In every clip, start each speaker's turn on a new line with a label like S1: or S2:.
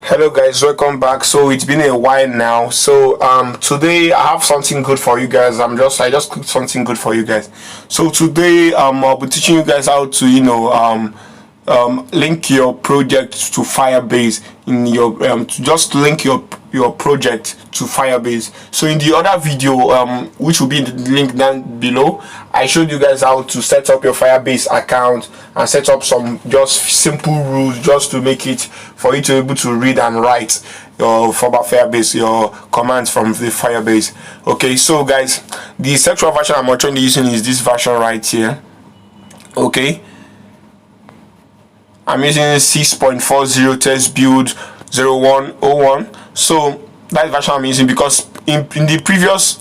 S1: Hello guys, welcome back. So it's been a while now. So today I have something good for you guys. I just cooked something good for you guys. So today I'll be teaching you guys how to link your project to Firebase in your to just link your project to Firebase. So in the other video which will be in the link down below, I showed you guys how to set up your Firebase account and set up some just simple rules just to make it for you to be able to read and write for about Firebase, your commands from the Firebase. Okay, so guys, the sexual version I'm actually using is this version right here. Okay, I'm using 6.40 test build 0101. So that version I'm using because in the previous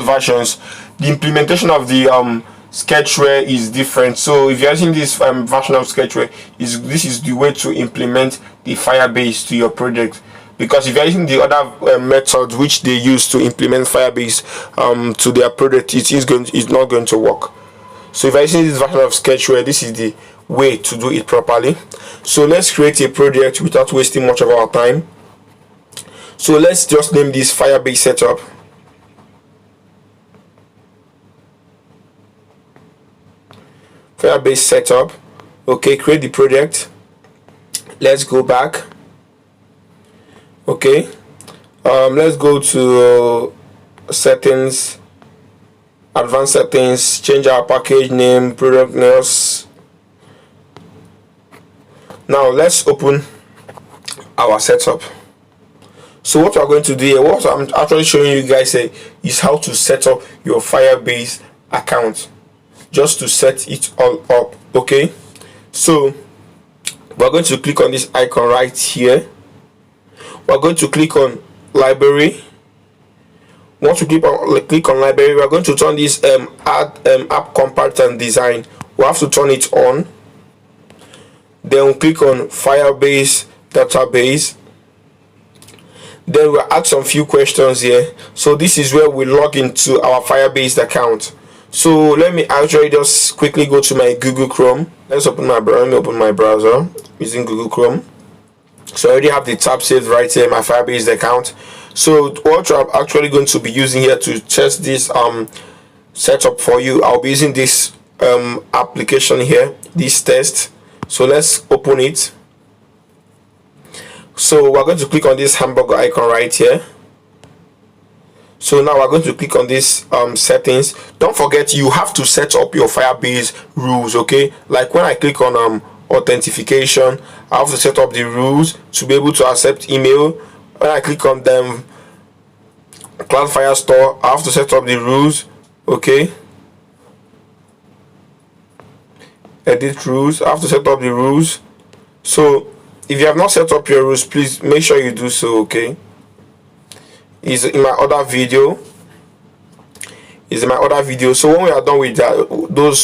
S1: versions, the implementation of the Sketchware is different. So if you're using this version of Sketchware, this is the way to implement the Firebase to your project. Because if you're using the other methods which they use to implement Firebase to their project, it's not going to work. So if I see this version of Sketchware, this is the way to do it properly. So let's create a project without wasting much of our time. So let's just name this Firebase setup. Firebase setup. Okay, create the project. Let's go back. Okay, let's go to settings, advanced settings, change our package name, product names. Now let's open our setup. So what we're going to do here, what I'm actually showing you guys is how to set up your Firebase account, just to set it all up. Okay, so we're going to click on this icon right here. We're going to click on library. Once we click on library, we're going to turn this add app comparison design. We have to turn it on. Then we'll click on Firebase database. Then we'll ask some few questions here. So this is where we log into our Firebase account. So let me actually just quickly go to my Google Chrome. Let me open my browser using Google Chrome. So I already have the tab saved right here in my Firebase account. So what I'm actually going to be using here to test this setup for you, I'll be using this application here, this test. So let's open it. So we're going to click on this hamburger icon right here. So now we're going to click on this settings. Don't forget, you have to set up your Firebase rules. Okay, like when I click on authentication, I have to set up the rules to be able to accept email. When I click on them Cloud Firestore, I have to set up the rules. Okay, edit rules, I have to set up the rules. So if you have not set up your rules, please make sure you do so. Okay, is in my other video. So when we are done with that,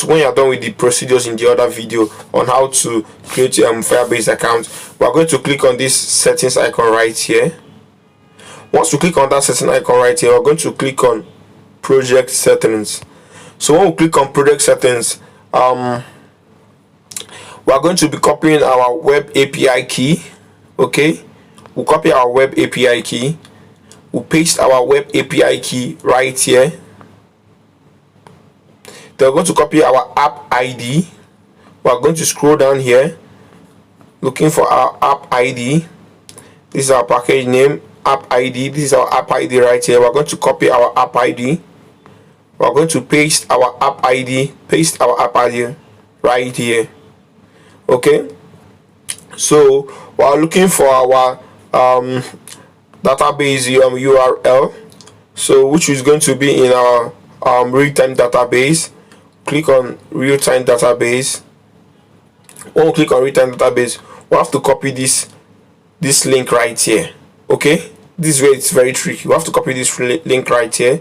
S1: when you are done with the procedures in the other video on how to create a Firebase account, we are going to click on this settings icon right here. Once we click on that settings icon right here, we're going to click on project settings. So when we click on project settings, we are going to be copying our web API key. Okay, we'll copy our web API key. We'll paste our web API key right here. Then we're going to copy our app ID. We're going to scroll down here, looking for our app ID. This is our package name, app ID. This is our app ID right here. We're going to copy our app ID. We're going to paste our app ID, right here. Okay, so we're looking for our database URL, so which is going to be in our real-time database. Click on real-time database. When we click on real-time database, we have to copy this link right here. Okay, this is where it's very tricky. We have to copy this link right here.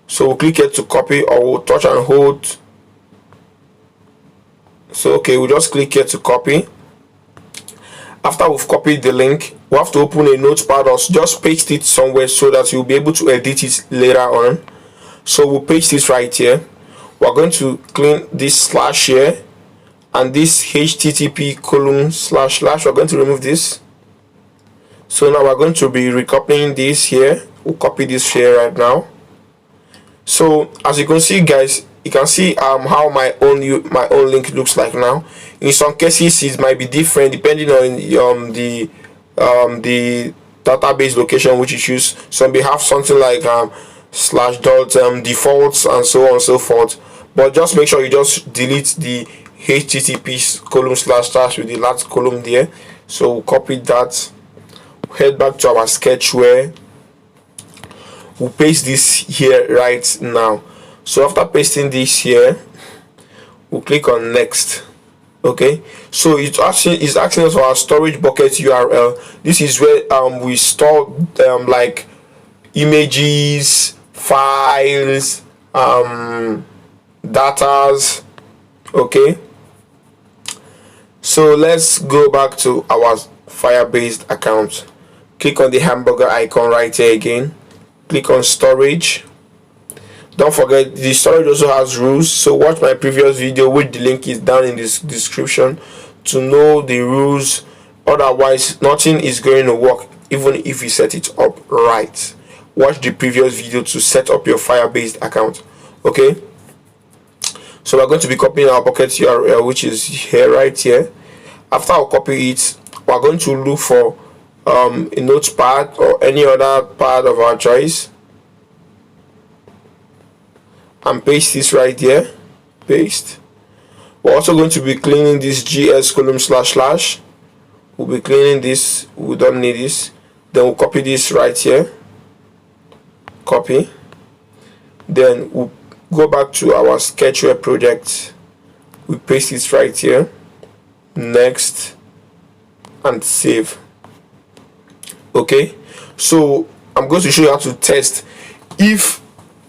S1: So we'll click here to copy, or we'll touch and hold. So okay, we'll just click here to copy. After we've copied the link, we have to open a notepad or just paste it somewhere so that you'll be able to edit it later on. So we'll paste this right here. We're going to clean this slash here and this http:// we're going to remove this. So now we're going to be recopying this here. We'll copy this here right now. So as you can see, guys, you can see how my own link looks like now. In some cases it might be different depending on the database location which you choose. Some may have something like slash dot defaults and so on and so forth, but just make sure you just delete the http column slash with the last column there. So we'll copy that, head back to our sketch where we'll paste this here right now. So after pasting this here, we'll click on next. Okay, so it's asking us for our storage bucket URL. This is where we store like images, files, datas. Okay, so let's go back to our Firebase account. Click on the hamburger icon right here again. Click on storage. Don't forget the storage also has rules, so watch my previous video which the link is down in this description to know the rules. Otherwise nothing is going to work even if you set it up right. Watch the previous video to set up your Firebase account. Okay, so we're going to be copying our bucket URL which is here right here. After I copy it, we're going to look for a notepad or any other pad of our choice and paste this right here. Paste. We're also going to be cleaning this gs column slash. We'll be cleaning this. We don't need this. Then we'll copy this right here. Copy. Then we'll go back to our sketchware project. We paste this right here. Next and save. Okay, so I'm going to show you how to test if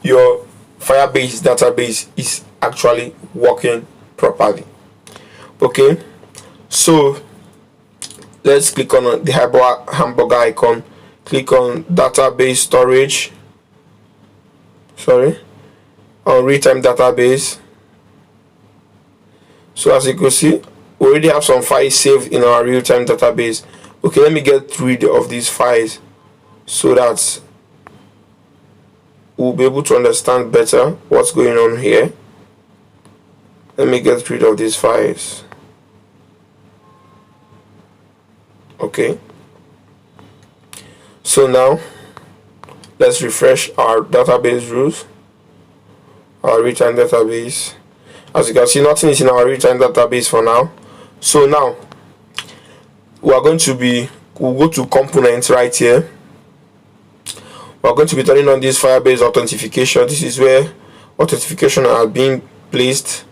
S1: your Firebase database is actually working properly. Okay, so let's click on the hamburger icon, click on database storage, on real-time database. So as you can see, we already have some files saved in our real-time database. Okay, let me get rid of these files so that we'll be able to understand better what's going on here. Let me get rid of these files. Okay, so now let's refresh our database rules, our real-time database. As you can see, nothing is in our real-time database for now. So now we'll go to components right here. We're going to be turning on this Firebase authentication. This is where authentication are being placed.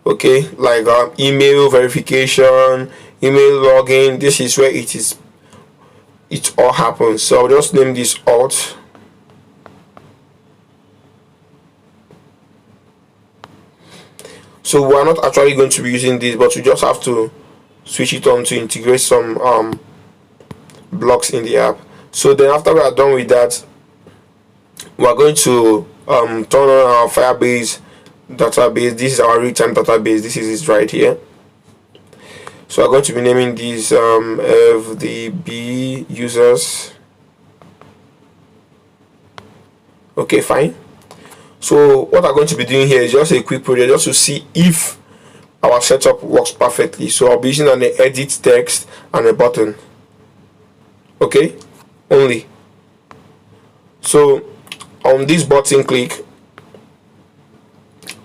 S1: Okay, like email verification, email login. This is where it all happens. So I'll just name this auth. So we're not actually going to be using this, but we just have to switch it on to integrate some blocks in the app. So then after we are done with that, we are going to turn on our Firebase database. This is our real-time database. This is it right here. So I'm going to be naming these FDB users. Okay, fine. So what I'm going to be doing here is just a quick project just to see if our setup works perfectly. So I'll be using an edit text and a button. Okay, only. So on this button click,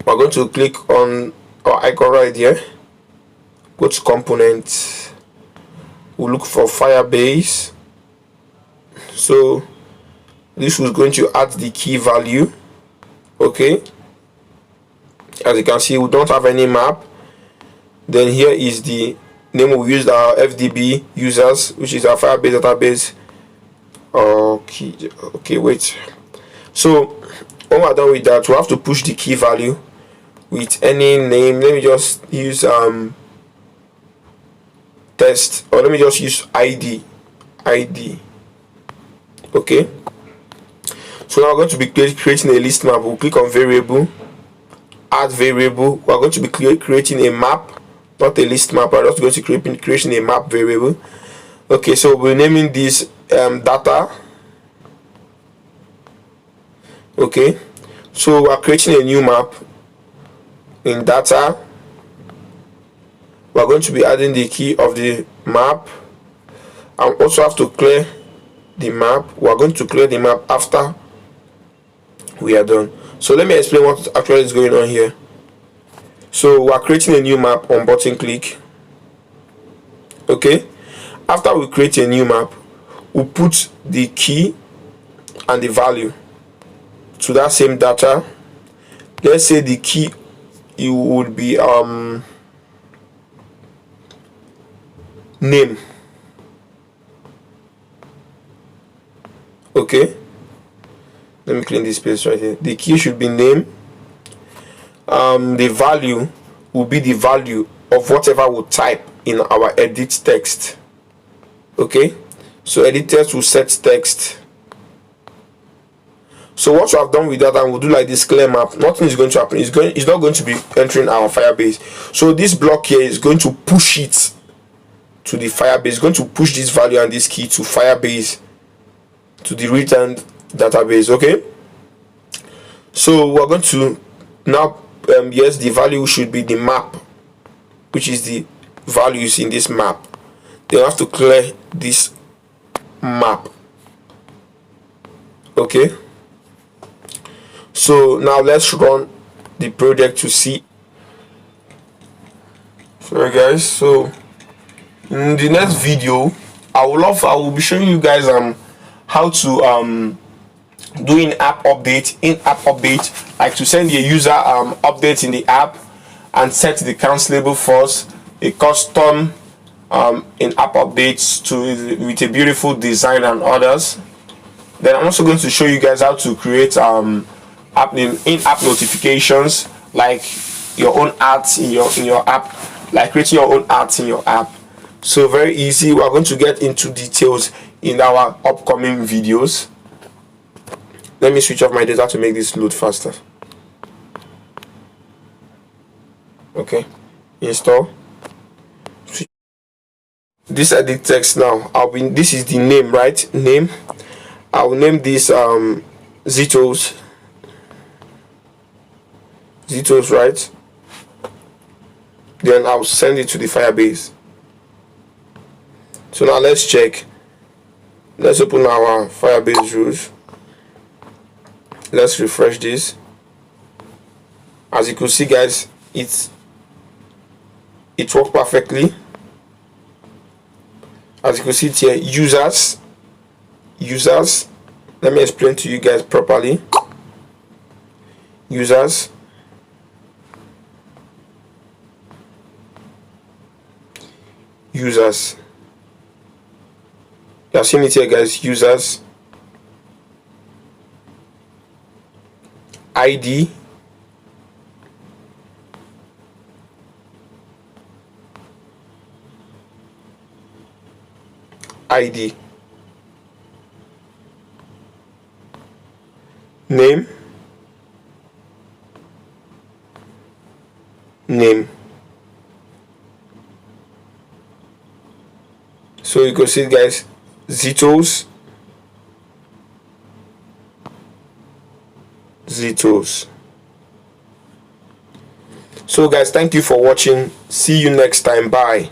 S1: we're going to click on our icon right here, go to components, we'll look for Firebase. So this was going to add the key value. Okay, as you can see, we don't have any map. Then here is the name we used, our FDB users, which is our Firebase database. Okay, wait. So when we're done with that, we have to push the key value with any name. Let me just use test, or let me just use ID. Okay, so now we're going to be creating a list map. We'll click on variable, add variable. We're going to be creating a map, not a list map. We're just going to creating a map variable. Okay, so we're naming this data. Okay, so we are creating a new map. In data, we are going to be adding the key of the map, and also have to clear the map. We are going to clear the map after we are done. So let me explain what actually is going on here. So we are creating a new map on button click. Okay, after we create a new map, we put the key and the value to that same data. Let's say the key, it would be name. Okay, let me clean this space right here. The key should be name. The value will be the value of whatever we type in our edit text. Okay, so edit text will set text. So what we have done with that, and we'll do like this clear map, nothing is going to happen. It's not going to be entering our Firebase. So this block here is going to push it to the Firebase. It's going to push this value and this key to Firebase, to the written database. Okay, so we're going to now yes, the value should be the map, which is the values in this map. They have to clear this map. Okay, so now let's run the project to see. Sorry guys, so in the next video I will be showing you guys how to do in-app update, like to send a user update in the app and set the cancelable first, a custom in-app updates with a beautiful design and others. Then I'm also going to show you guys how to create in-app notifications, like your own ads in your app, like creating your own ads in your app. So very easy. We are going to get into details in our upcoming videos. Let me switch off my data to make this load faster. Okay, install. This edit text now. This is the name, right? Name. I will name this Zitos, right? Then I'll send it to the Firebase. So now let's check. Let's open our Firebase rules. Let's refresh this. As you can see guys, it worked perfectly. As you can see it here, users, let me explain to you guys properly. Users, you are seeing it here guys. Users, ID, name, so you can see it guys, Zitos. So guys, thank you for watching. See you next time. Bye.